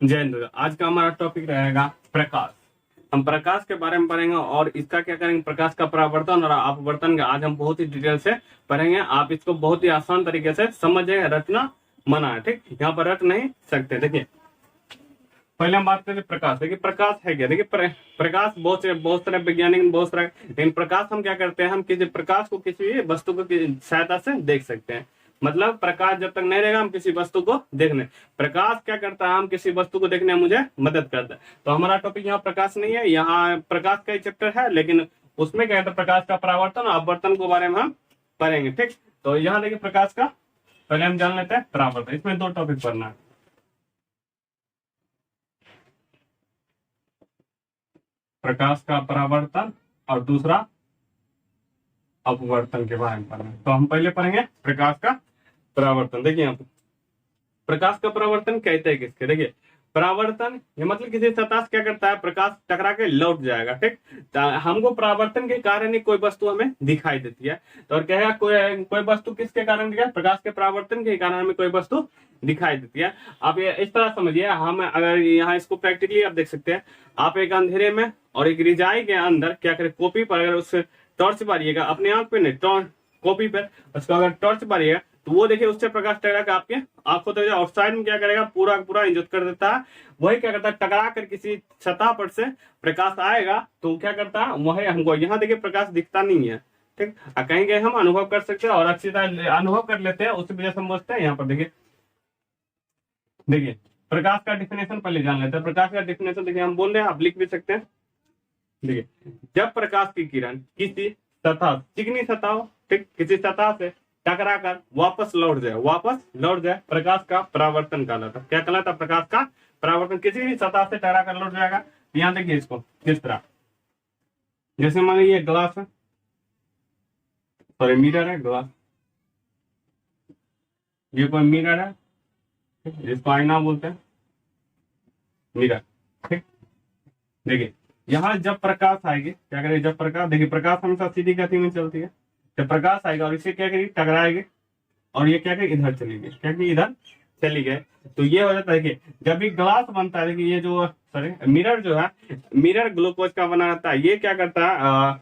जय हिंद। आज का हमारा टॉपिक रहेगा प्रकाश। हम प्रकाश के बारे में पढ़ेंगे और इसका क्या करेंगे, प्रकाश का परावर्तन और अपवर्तन का आज हम बहुत ही डिटेल से पढ़ेंगे। आप इसको बहुत ही आसान तरीके से समझेंगे, रटना मना है, ठीक। यहाँ पर रट नहीं सकते। देखिए पहले हम बात करते हैं प्रकाश। देखिए प्रकाश है क्या। देखिए प्रकाश बहुत सारे वैज्ञानिक बहुत सारा, लेकिन प्रकाश हम क्या करते हैं, हम किसी प्रकाश को किसी भी वस्तु को की सहायता से देख सकते हैं। मतलब प्रकाश जब तक नहीं रहेगा हम किसी वस्तु को देखने, प्रकाश क्या करता है, हम किसी वस्तु को देखने में मुझे मदद करता है। तो हमारा टॉपिक यहाँ प्रकाश नहीं है, यहाँ प्रकाश का ही चैप्टर है, लेकिन उसमें क्या कहते हैं, प्रकाश का परावर्तन और अपवर्तन के बारे में हम पढ़ेंगे, ठीक। तो यहाँ देखिए प्रकाश का पहले हम जान लेते हैं परावर्तन। इसमें दो टॉपिक पढ़ना है, प्रकाश का परावर्तन और दूसरा अपवर्तन के बारे में पढ़ना है। तो हम पहले पढ़ेंगे प्रकाश का परावर्तन। देखिए यहाँ पे प्रकाश का परावर्तन कहते हैं किसके। देखिए परावर्तन ये मतलब किसी सतह से क्या करता है, प्रकाश टकरा के लौट जाएगा, ठीक। हमको परावर्तन के कारण ही कोई वस्तु हमें दिखाई देती है। तो और कहेगा कोई वस्तु किसके कारण दिखाई, प्रकाश के परावर्तन के कारण हमें कोई वस्तु दिखाई देती है। आप ये इस तरह समझिए, हम अगर यहाँ इसको प्रैक्टिकली आप देख सकते हैं, आप एक अंधेरे में और एक रिजाई के अंदर क्या करें, कॉपी पर अगर उस टॉर्च मारिएगा, अपने आंख पे नहीं कॉपी पर उसको अगर टॉर्च मारिएगा तो वो देखिए उससे प्रकाश टकरा के आपके आंखों तक और साइड में क्या करेगा, पूरा पूरा इंजोत कर देता है। वही क्या करता है, टकरा कर किसी सतह पर से प्रकाश आएगा तो क्या करता है, वही हमको यहाँ देखिए प्रकाश दिखता नहीं है, ठीक। कहीं कहीं हम अनुभव कर सकते हैं और अच्छी तरह अनुभव कर लेते हैं, उसी वजह से समझते हैं। यहाँ पर देखिए देखिए प्रकाश का डिफिनेशन पहले जान लेते हैं। प्रकाश का डिफिनेशन देखिए हम बोल रहे हैं, आप लिख भी सकते हैं। देखिए जब प्रकाश की किरण किसी सतह, चिकनी सतह हो, ठीक, किसी सतह से टकरा कर वापस लौट जाए प्रकाश का परावर्तन कहलाता। क्या कहलाता, प्रकाश का परावर्तन। किसी भी सतह से टकरा कर लौट जाएगा। यहाँ देखिए इसको किस तरह, जैसे मान लीजिए ग्लास है, सॉरी मिरर है, ग्लास, ये कोई मिरर है, जिसको आईना बोलते हैं, मिरर, ठीक। देखिए यहाँ जब प्रकाश आएगी क्या करेगी, जब प्रकाश, देखिए प्रकाश हमेशा सीधी गति में चलती है। जब प्रकाश आएगा और इसे क्या करेगी, टकराएगी और ये क्या करेगी, इधर चली गई, क्या करेगी, इधर चली गए। तो ये हो जाता है कि जब भी ग्लास बनता है, देखिए ये जो सॉरी मिरर जो है, मिरर ग्लूकोज का बना रहता है। ये क्या करता है,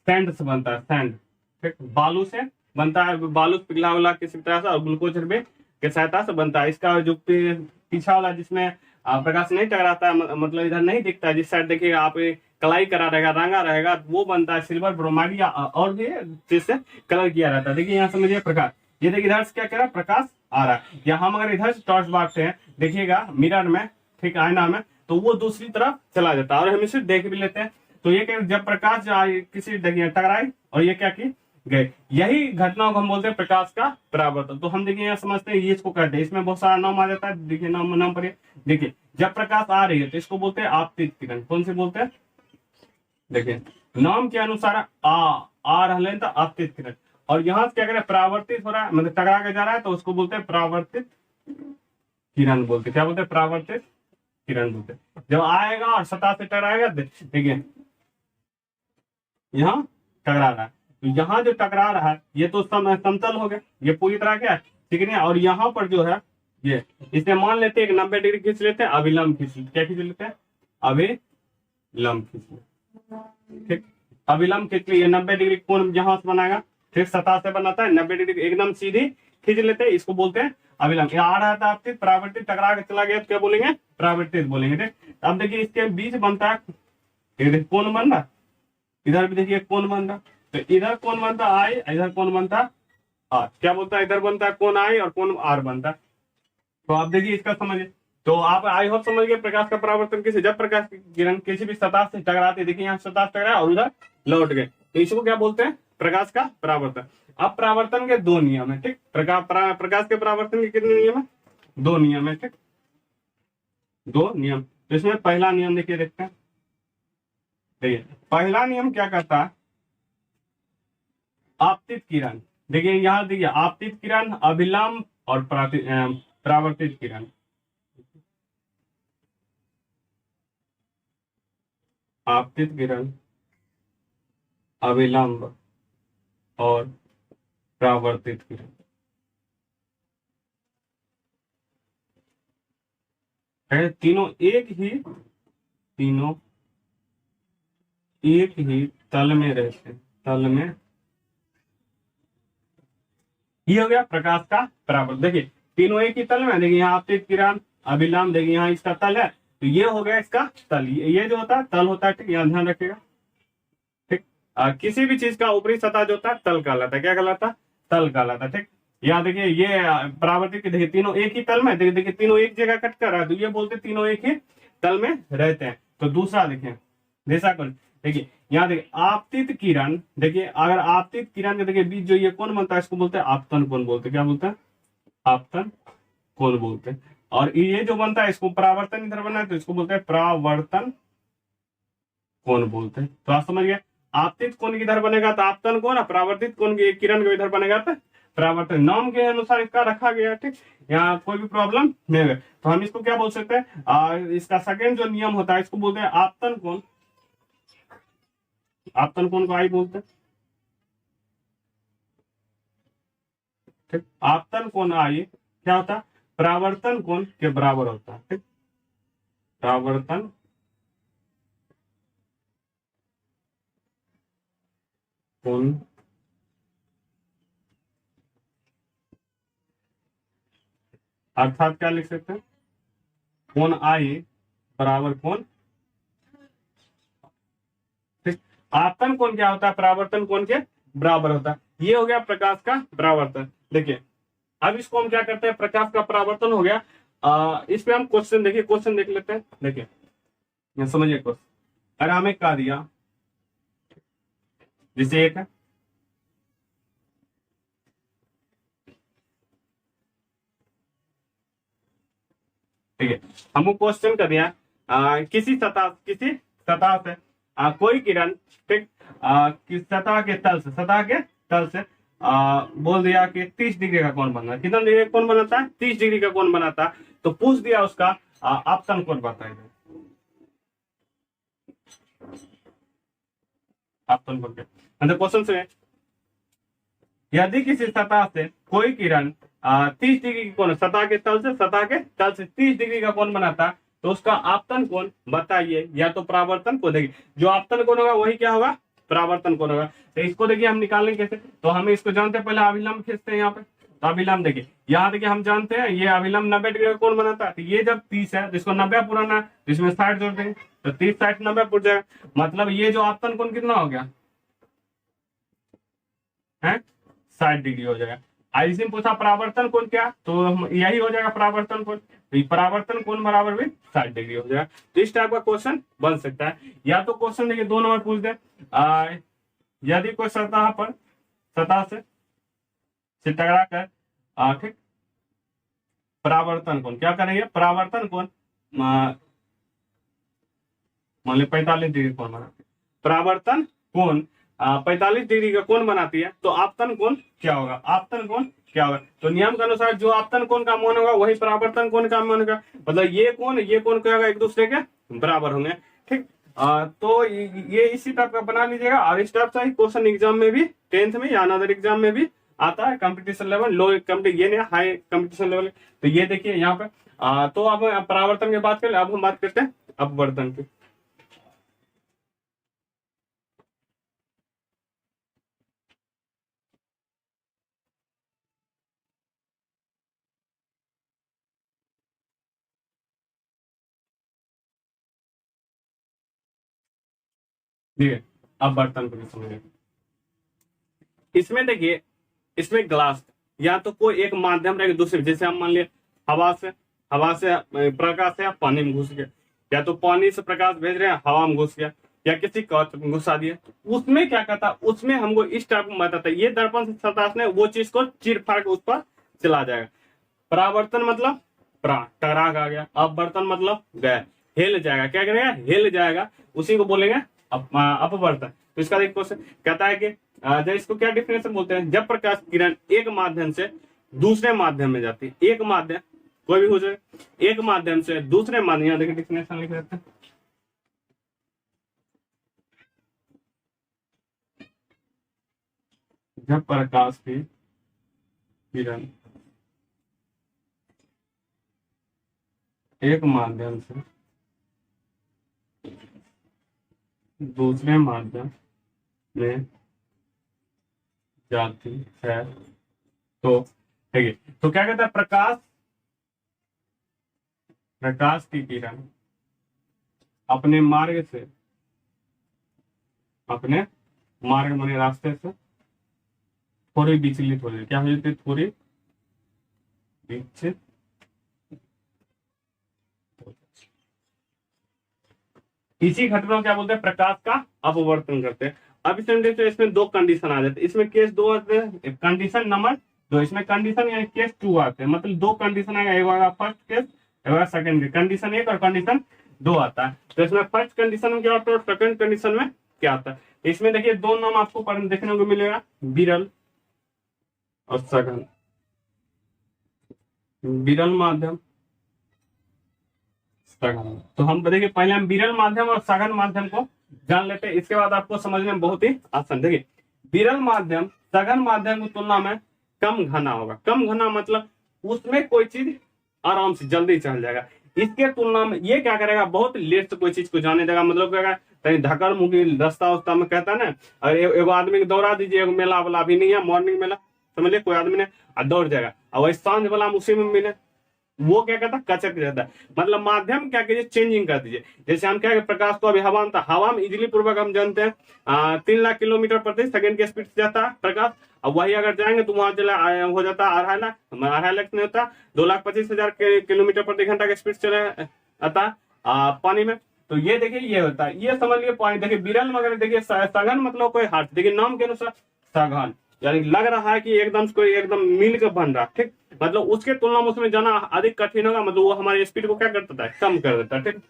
सैंड से बनता है, सैंड, ठीक, बालू से बनता है। बालू पिघला उला किसी तरह से और ग्लूकोज के सहायता से बनता है। इसका जो पीछा वाला जिसमें प्रकाश नहीं टकराता है, मतलब इधर नहीं दिखता है, जिस साइड देखिएगा आप कलाई करा रहेगा, रंगा रहेगा, वो बनता है सिल्वर ब्रोमाइड या और भी चीज से कलर किया रहता है। देखिए यहाँ समझिए प्रकाश, ये देखिए इधर से क्या कह रहा है, प्रकाश आ रहा है। या हम अगर इधर से टॉर्च मारते हैं देखिएगा मिरर में, ठीक, आईना में, तो वो दूसरी तरफ चला जाता है और हम इसे देख भी लेते हैं। तो ये क्या, जब प्रकाश किसी देखिए टकराई और ये क्या की गए, यही घटनाओं को हम बोलते हैं प्रकाश का परावर्तन। तो हम देखिए यहाँ समझते हैं ये इसको कहते हैं, इसमें बहुत सारा नाम आ जाता है। देखिए नाम पर देखिए जब प्रकाश आ रही है तो इसको बोलते हैं आपतित किरण। कौन से बोलते हैं, देखिए नाम के अनुसार आ रहा है तो आपतित किरण। और यहाँ से क्या करें, परावर्तित हो रहा है, मतलब टकरा के जा रहा है, तो उसको बोलते हैं परावर्तित किरण बोलते हैं। क्या बोलते हैं, परावर्तित किरण बोलते हैं। जब आएगा और सतह से टकराएगा, देखिए यहाँ टकरा रहा है, तो यहाँ जो टकरा रहा है ये तो समतल हो गया, ये पूरी तरह क्या है, ठीक है। और यहाँ पर जो है ये, इसे मान लेते हैं 90 डिग्री खींच लेते हैं, अभिलंब खींच लेते, क्या खींच लेते हैं, अभिलंब खींच लेते, ठीक। अभिलंब खींच लिए 90 डिग्री कोण जहां से बनाएगा, ठीक, सतह से बनाता है 90 डिग्री एकदम सीधी खींच लेते हैं, इसको बोलते हैं अभिलंब। आ रहा था आपके परावर्तित, टकरा के चला गया तो क्या बोलेंगे, परावर्तित बोलेंगे, ठीक। अब देखिए इसके बीच बनता है कोण बन रहा, इधर भी देखिए कौन बन रहा, तो इधर कौन बनता आई, इधर कौन बनता आर। क्या बोलता है, इधर बनता है कौन आई और कौन आर बनता। तो आप देखिए इसका समझिए। तो आप आई होप समझ गए प्रकाश का परावर्तन किसे, जब प्रकाश की किरण किसी भी सतह से टकराती, देखिए यहाँ सतह से टकरा और उधर लौट गए, तो इसको क्या बोलते हैं, प्रकाश का परावर्तन। अब परावर्तन के दो नियम है, ठीक। प्रकाश के परावर्तन के कितने नियम है, दो नियम है, ठीक, दो नियम। तो इसमें पहला नियम देखिए, देखते हैं। देखिए पहला नियम क्या कहता है, आपतित किरण। देखिए यहाँ देखिए आपतित किरण, अभिलंब और परावर्तित किरण। आपतित किरण, अभिलंब और परावर्तित किरण। है, तीनों एक ही तल में रहते हैं, तल में। ये हो गया प्रकाश का परावर्तन। देखिए तीनों एक ही तल में, देखिए यहाँ आपतित किरण अभिलंब, देखिए यहाँ इसका तल है, तो ये हो गया इसका तल। ये जो होता है तल होता है, ठीक, यहाँ ध्यान रखिएगा। ठीक, किसी भी चीज का ऊपरी सतह जो होता है तल कहलाता है। क्या कहलाता है? तल कहलाता है। ठीक, यहाँ देखिए ये परावर्तित, देखिए तीनों एक ही तल में, देखिए तीनों एक जगह कट कर रहा है, तो ये बोलते तीनों एक ही तल में रहते हैं। तो दूसरा देखिए, जैसा कर, देखिए यहाँ देखिए आपतित किरण, देखिए अगर आपतित किरण के देखिए बीच जो ये कोण बनता है, इसको बोलते हैं आपतन कोण बोलते हैं। क्या बोलते हैं? आपतन कोण बोलते हैं। और ये जो बनता है इसको परावर्तन इधर बना है, तो इसको बोलते हैं परावर्तन कोण बोलते हैं। तो आप समझ गए, आपतित कोण किधर बनेगा तो आपतन कोण, परावर्तित कोण की किरण को इधर बनेगा तो परावर्तन। नाम के अनुसार इसका रखा गया। ठीक, यहाँ कोई भी प्रॉब्लम नहीं है। तो हम इसको क्या बोल सकते हैं, इसका सेकेंड जो नियम होता है इसको बोलते हैं आपतन कोण। आपतन कोण को आई बोलते हैं। ठीक, आपतन कोण आई क्या होता है? परावर्तन कोण के बराबर होता है। ठीक, परावर्तन कोण अर्थात क्या लिख सकते हैं? कोण आई बराबर कोण। ठीक, आपतन कोण क्या होता है? परावर्तन कोण के बराबर होता है। ये हो गया प्रकाश का परावर्तन। देखिए अब इसको हम क्या करते हैं, प्रकाश का परावर्तन हो गया। इस पे हम क्वेश्चन देखिए, क्वेश्चन देख लेते हैं। देखिए समझिए क्वेश्चन, अरे हमें कहा दिया, जैसे एक है, ठीक है, हमको क्वेश्चन कर दिया किसी सतह से कोई किरण, ठीक, किस सतह के तल से बोल दिया कि 30 डिग्री का कोण बनना है। कितना डिग्री का कोण बनाता है? 30 डिग्री का कोण बनाता है। तो पूछ दिया उसका आपतन कोण बताइए। आपतन कोण के मतलब क्वेश्चन से, यदि किसी सतह से कोई किरण 30 डिग्री का कोण सतह के तल से 30 डिग्री का कोण बनाता है, तो उसका आपतन कोण बताइए, या तो परावर्तन कोण। देखिए जो आपतन कोण होगा वही क्या होगा? परावर्तन कोण होगा। तो इसको देखिए हम निकालेंगे कैसे, तो हम इसको जानते हैं, पहले अभिलंब खींचते हैं यहाँ पे। तो अभिलंब देखिए, यहाँ देखिए हम जानते हैं ये अभिलंब 90 डिग्री का कोण बनाता है। तो ये जब 30 है तो इसको 90 पुराना है, तो इसमें 60 जोड़ देंगे, तो 30 60 90 पुर जाएगा। मतलब ये जो आपतन कोण कितना हो गया है? 60 डिग्री हो जाएगा। आईसी में पूछा परावर्तन कोण क्या, तो यही हो जाएगा परावर्तन कोण। तो परावर्तन कोण बराबर भी 60 डिग्री हो जाएगा। तो इस टाइप का क्वेश्चन बन सकता है। या तो क्वेश्चन देखिए 2 नंबर पूछ दे, यदि कोई सतह से टकरा कर, ठीक, परावर्तन कोण क्या करेंगे? परावर्तन कोण मान ली 45 डिग्री कोण बना, परावर्तन कोण 45 डिग्री का कोण बनाती है, तो आपतन कोण क्या होगा? आपतन कोण क्या होगा? तो नियम के अनुसार जो आपतन कोण का मान होगा वही परावर्तन कोण का मान होगा। मतलब ये कोण क्या होगा? एक दूसरे के बराबर होंगे। ठीक, तो ये इसी टाइप का बना लीजिएगा। और इस टाइप से क्वेश्चन एग्जाम में भी, 10th में या अनदर एग्जाम में भी आता है। कंपटीशन लेवल लो कंपटीशन, ये नहीं हाई कंपटीशन लेवल। तो ये देखिए यहाँ पे तो अब परावर्तन की बात करें, अब हम बात करते हैं अपवर्तन की। ठीक है, अब बर्तन को भी समझिए। इसमें देखिए, इसमें ग्लास या तो कोई एक माध्यम रहेगा दूसरे, जैसे हम मान लिया हवा से प्रकाश है पानी में घुस गया, या तो पानी से प्रकाश भेज रहे हैं हवा में घुस गया, या किसी कांच में घुसा दिया। उसमें क्या कहता है, उसमें हमको इस टाइप में बताता है, ये दर्पण से सताश ने वो चीज को चीर फाड़ के उस पर चला जाएगा। परावर्तन मतलब टकराक आ गया, अपवर्तन मतलब गया, हिल जाएगा। क्या करेगा? हिल जाएगा, उसी को बोलेंगे अपवर्तन। तो इसका एक क्वेश्चन कहता है कि जब इसको क्या डिफिनेशन बोलते हैं, जब प्रकाश किरण एक माध्यम से दूसरे माध्यम में जाती है, एक माध्यम कोई भी हो जाए, एक माध्यम से दूसरे माध्यम, यहाँ देखिए डिफिनेशन लिख देते हैं। जब प्रकाश की किरण एक माध्यम से दूसरे माध्यम में जाती है तो ठीक है। तो क्या कहता है, प्रकाश प्रकाश की किरण अपने मार्ग से, अपने मार्ग माने रास्ते से थोड़ी विचलित हो जाती, क्या हो जाती है, थोड़ी विचलित। इसी घटना को क्या बोलते हैं, प्रकाश का अपवर्तन करते हैं। अब इसमें देखते हैं, इसमें दो कंडीशन आ जाते हैं, इसमें केस दो आते हैं, कंडीशन नंबर दो, इसमें कंडीशन यानी केस टू आते हैं, मतलब दो कंडीशन आएगा, एक होगा फर्स्ट केस, एक होगा सेकंड केस, कंडीशन एक और कंडीशन दो आता है। तो इसमें फर्स्ट कंडीशन में क्या होता है और सेकंड कंडीशन में क्या आता है। इसमें देखिए दो नाम आपको देखने को मिलेगा, विरल और सघन। विरल माध्यम, सघन। तो हम देखिए पहले हम विरल माध्यम और सघन माध्यम को जान लेते हैं, इसके बाद आपको समझने में बहुत ही आसान। देखिए विरल माध्यम सघन माध्यम की तुलना में कम घना होगा। कम घना मतलब उसमें कोई चीज आराम से जल्दी चल जाएगा, इसके तुलना में ये क्या करेगा, बहुत लेट से कोई चीज को जाने देगा, मतलब क्या कहीं धक्कर मुक्की रास्ता उस्ता में कहता है ना, और एगो आदमी को दौड़ा दीजिए, मेला वाला अभी नहीं है, मॉर्निंग मेला समझ लिया, कोई आदमी ने दौड़ जाएगा, और वही सांझ वाला उसी में मिले, वो क्या कहता है, कचक जाता है। मतलब माध्यम क्या कीजिए, चेंजिंग कर दीजिए। जैसे हम क्या प्रकाश को अभी हवा में था, हवा में इजिली पूर्वक हम जानते हैं 3 लाख किलोमीटर प्रति सेकंड के स्पीड से जाता है प्रकाश, अब वही अगर जाएंगे तो वहां चला हो जाता है 2.5 लाख नहीं होता, 2,25,000 किलोमीटर प्रति घंटा के स्पीड चले आता पानी में। तो ये देखिए ये होता है, ये समझ लिए पानी। देखिए विरल मगर देखिए सघन मतलब कोई हाथ, देखिए नाम के अनुसार सघन, यानी लग रहा है कि एकदम कोई एकदम मिल के बन रहा, ठीक, मतलब उसके तुलना में उसमें जाना अधिक कठिन होगा, मतलब वो हमारे स्पीड को क्या कर देता है, कम कर देता है, ठीक।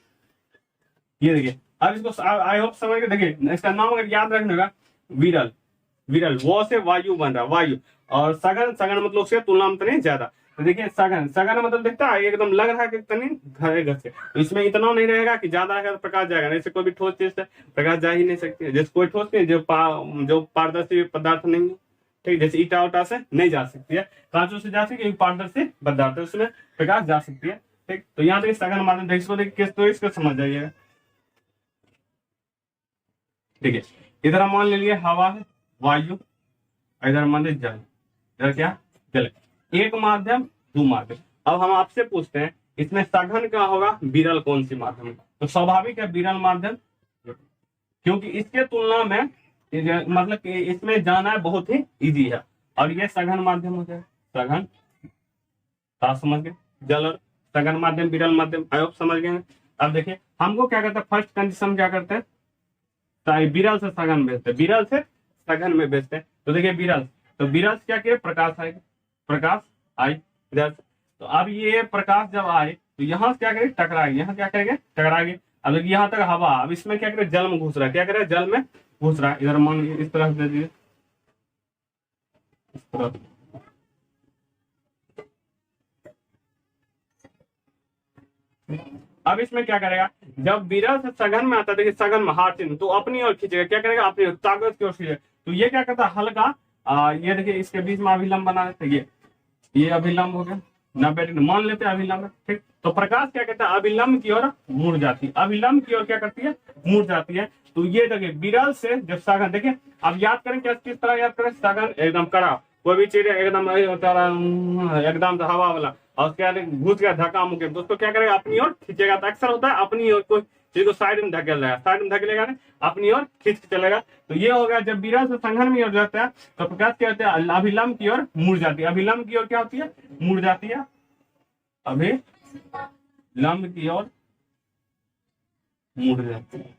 ये देखिए अब इसको आई होप समझ के, देखिए इसका नाम अगर याद रखने का, विरल, विरल वो से वायु बन रहा, वायु, और सघन, सघन मतलब उसके तुलना में नहीं ज्यादा। तो देखिए सघन, सघन मतलब देखता है एकदम लग रहा है कि तनी घरे घर से, तो इसमें इतना नहीं रहेगा कि ज्यादा रहेगा तो प्रकाश जाएगा, नहीं से कोई भी ठोस चीज से प्रकाश जा ही नहीं सकती, जैसे कोई ठोस नहीं, जो पारदर्शी पदार्थ नहीं है, ठीक, जैसे ईटा उटा से नहीं जा सकती है, कांचों से जा सकती है, पारदर्शी पदार्थ है उसमें प्रकाश जा सकती है, ठीक। तो यहाँ देखिए सघन माध्यम, देखिए इसको देखिए तो इसको समझ जाइएगा, ठीक है। इधर मान लीजिए हवा है, वायु, इधर मान लीजिए जल, इधर क्या, जल, एक माध्यम दो माध्यम। अब हम आपसे पूछते हैं इसमें सघन का होगा, विरल कौन सी माध्यम है, तो स्वाभाविक है विरल माध्यम, क्योंकि इसके तुलना में मतलब कि इसमें जाना बहुत ही इजी है, और ये सघन माध्यम हो जाए, सघन, समझ गए, जल और सघन माध्यम, विरल माध्यम, आई होप समझ गए। अब देखिए हमको क्या करते हैं, फर्स्ट कंडीशन क्या करते हैं, विरल से सघन भेजते हैं, विरल से सघन में भेजते हैं। तो देखिए विरल, तो विरल क्या किया, प्रकाश आएगा, प्रकाश आई इधर से, तो अब ये प्रकाश जब आए तो यहाँ क्या करेंगे, टकराएंगे, यहाँ क्या करेंगे, टकराएंगे। अब यहाँ तक हवा, अब इसमें क्या करे, जल में घुस रहा है, क्या करे, जल में घुस रहा है, इधर मान लीजिए इस तरह दे दीजिए, इस तरह, अब इसमें क्या करेगा, जब विरल से सघन में आता है, देखिए सघन में हाथ तो अपनी ओर खींचेगा, क्या करेगा, अपनी ताकत की ओर खींचेगा, तो ये क्या करता है, हल्का ये देखिए इसके बीच में अभिलंब बना देते, ये अभिलंब हो गया 90 डिग्री मान लेते हैं अभिलंब, ठीक। तो प्रकाश क्या कहता है, अभिलंब की ओर मुड़ जाती है, अभिलंब की ओर क्या करती है, मुड़ जाती है। तो ये देखिए विरल से जब सघन, देखिए अब याद करें क्या, किस तरह याद करें, सघन एकदम कड़ा, कोई भी चीज एकदम एकदम हवा वाला, और क्या घुस गया धक्का मुक्के, दोस्तों क्या करेगा, अपनी ओर खींचेगा। तो अक्सर होता है अपनी ओर कोई चीज को साइड में धकेल रहा है, साइड में धकेलेगा नहीं, अपनी ओर खींच के चलेगा। तो ये हो गया, जब विरल से सघन में ओर जाता है तो प्रकाश क्या होता है, अभिलंब की ओर मुड़ जाती है, अभिलंब की ओर क्या होती है, मुड़ जाती है, अभिलंब की ओर मुड़ जाती है।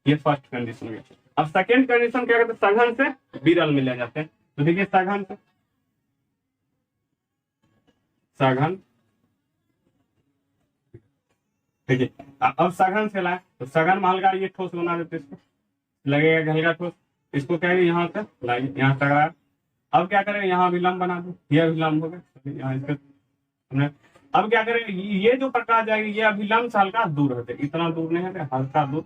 ये फर्स्ट कंडीशन है। अब सेकेंड कंडीशन क्या कहते हैं, सघन से विरल में ले जाते हैं। तो देखिए सघन से सघन, ठीक है। अब सघन से लाए तो सघन में हल्का ये ठोस बना देते, इसको लगेगा हल्का ठोस, इसको कहेंगे यहाँ से लाइए, यहाँ टकराया। अब क्या करेंगे, यहाँ विलंब बना दो, ये विलंब हो गया, यहाँ इसका। अब क्या करेंगे, ये जो प्रकाश जाएगी ये अभिलंब से हल्का दूर होते, इतना दूर नहीं है, हल्का दूर,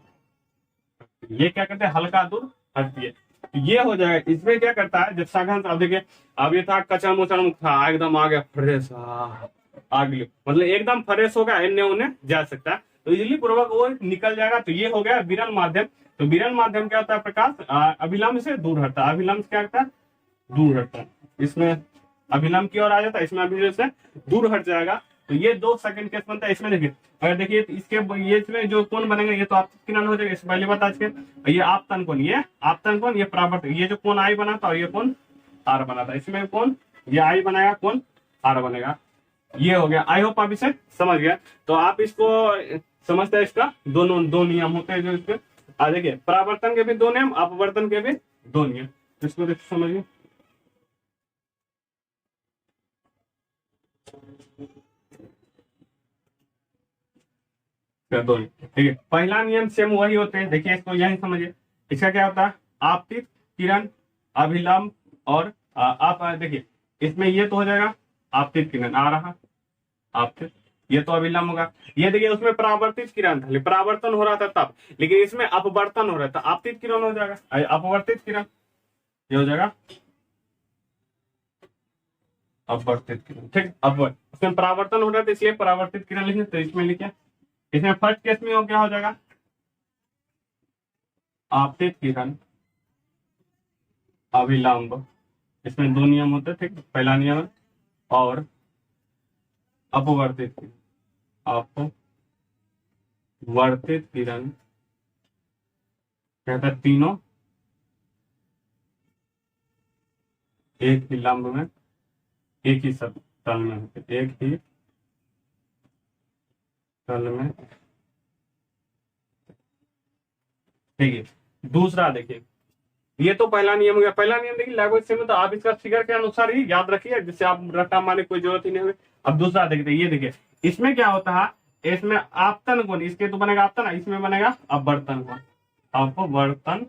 ये क्या करते हैं, हल्का दूर हटती है। तो ये हो जाएगा। इसमें क्या करता है, जब सघन, अब देखिए अब ये था कचम उचम था, एकदम आ गया फ्रेश, आगे, मतलब एकदम फ्रेश होगा, एने उन्हें जा सकता है, तो इजिली पूर्वक वो निकल जाएगा। तो ये हो गया विरल माध्यम। तो विरल माध्यम क्या होता है, प्रकाश अभिलंब से दूर हटता है। अभिलंब क्या होता है, दूर हटता है। इसमें अभिलंब की ओर आ जाता है, इसमें अभिलंब से दूर हट जाएगा। तो ये 2 सेकंड केस बनता है। इसमें देखिए, अगर देखिए इसके ये इसमें जो कोण बनेंगे, ये तो आपतित किरण हो जाएगा, इस पहली बात आज के। ये आपतन कोण, ये आपतन कोण, ये परावर्तन, ये जो कोण आई बना था और ये कोण आर बना था, इसमें कोण ये आई बनाएगा, कोण आर बनेगा। ये हो गया। आई होप आप इसे समझ गया। तो आप इसको समझते हैं, इसका दोनों 2 नियम होते हैं जो इसके। देखिए परावर्तन के भी 2 नियम, अपवर्तन के भी 2 नियम, इसको देखिए समझिए। ठीक है, पहला नियम सेम वही होते हैं। देखिए इसको यही समझिए। इसका क्या होता है, आपतित किरण, अभिलंब और आप देखिए इसमें ये तो हो जाएगा आपतित किरण आ रहा, आपतित, ये तो अभिलंब होगा। ये देखिए उसमें परावर्तित किरण था, परावर्तन हो रहा था तब, लेकिन इसमें अपवर्तन हो रहा था, आपतित किरण हो जाएगा, अपवर्तित किरण ये हो जाएगा अपवर्तित किरण। ठीक, अपवर्त, इसमें परावर्तन हो रहा था इसलिए परावर्तित किरण लिखे, तो इसमें लिखे। इसमें फर्स्ट केस में वो क्या हो जाएगा, आपतित किरण, अभिलंब, इसमें 2 नियम होते हैं। ठीक, पहला नियम है, और अपवर्तित किरण, अपवर्तित किरण कहता है तीनों एक ही लंब में, एक ही सब तल में होते, एक ही तल में। ठीक है, दूसरा देखिए, ये तो पहला नियम हो गया। पहला नियम देखिए लैंग्वेज से, तो आप इसका फिगर के अनुसार ही याद रखिए, जिससे आप रट्टा मारने की कोई जरूरत ही नहीं होगी। अब दूसरा देखते, ये देखिए इसमें क्या होता है, इसमें आपतन कोण, इसके तो बनेगा आपतन, इसमें बनेगा अपवर्तन कोण, अपवर्तन।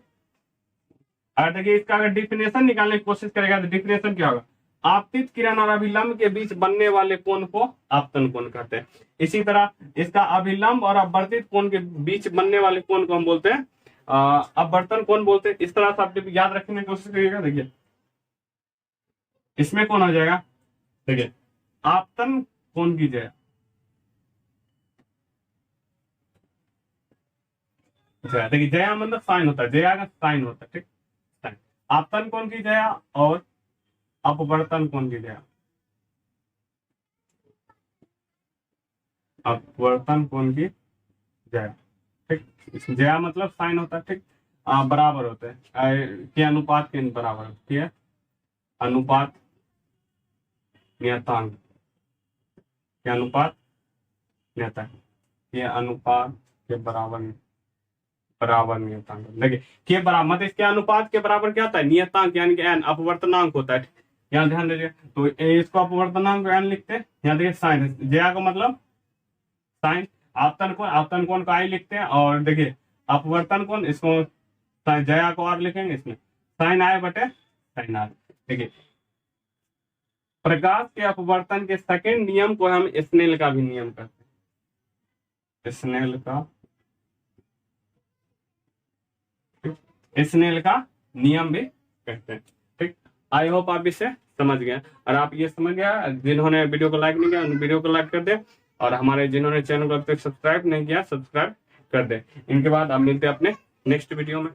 अगर देखिए इसका अगर डिफिनेशन निकालने की कोशिश करेगा तो डिफिनेशन क्या होगा, आपतित किरण और अभिलंब के बीच बनने वाले कोण को आपतन कोण कहते हैं। इसी तरह इसका अभिलंब और अपवर्तित कोण के बीच बनने वाले कोण को हम बोलते हैं अपवर्तन कोण बोलते हैं। इस तरह से आप याद रखने की कोशिश करिएगा। देखिए इसमें कौन हो जाएगा, देखिए आपतन कोण की जया, देखिए जया मतलब साइन होता है, जया का साइन होता है। ठीक, साइन, आपतन कोण की जया और अपवर्तन कोण की जया, अपवर्तन कोण की जया। ठीक, जया मतलब साइन होता है। ठीक, बराबर होते हैं के अनुपात के बराबर, ठीक है, अनुपात नियतांक के अनुपात नियतांक, ये अनुपात के बराबर, बराबर नियतांक। देखिए के बराबर मतलब इसके अनुपात के बराबर क्या होता है, नियतांक यानी कि एन, अपवर्तनांक होता है। यहाँ ध्यान दीजिए, तो इसको अपवर्तनांक एन लिखते हैं। यहाँ देखिए साइन, जया का मतलब साइन, आपतन कोण, आपतन कोण का आई लिखते हैं, और देखिए अपवर्तन कोण, इसको जया को और लिखेंगे, इसमें साइन आए बटे साइन आर। देखिए प्रकाश के अपवर्तन के सेकंड नियम को हम स्नेल का भी नियम कहते हैं, स्नेल का, स्नेल का नियम भी कहते हैं। ठीक, आई होप आप इसे समझ गए। और आप ये समझ गया, जिन्होंने वीडियो को लाइक नहीं किया उन वीडियो को लाइक कर दे, और हमारे जिन्होंने चैनल को अब तक सब्सक्राइब नहीं किया सब्सक्राइब कर दे। इनके बाद आप मिलते हैं अपने नेक्स्ट वीडियो में।